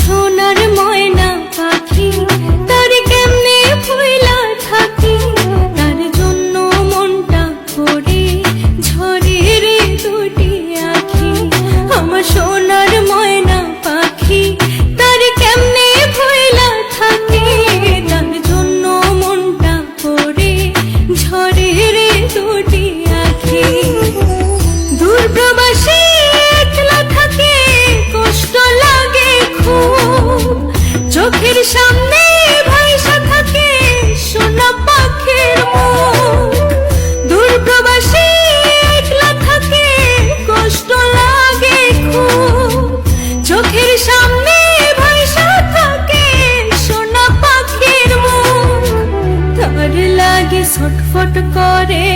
সোনার ময়না পাখি, তার কেমনে ভুইলা থাকি, তার জন্য মনটা করে ঝরে রে দুটি আখি। আমার সোনার ময়না পাখি, তার কেমনে ভুইলা থাকি, তার জন্য মনটা করে ঝরে রে দুটি আখি। দূর প্রবাসী একলা থাকে, কষ্ট লাগে খুব, চোখের সামনে ভাইসা থাকে সোনা পাখির মুখ। দূর প্রবাসী একলা থাকে, কষ্ট লাগে খুব, চোখের সামনে ভাইসা থাকে সোনা পাখির মুখ। তার লাগে ছটফট করে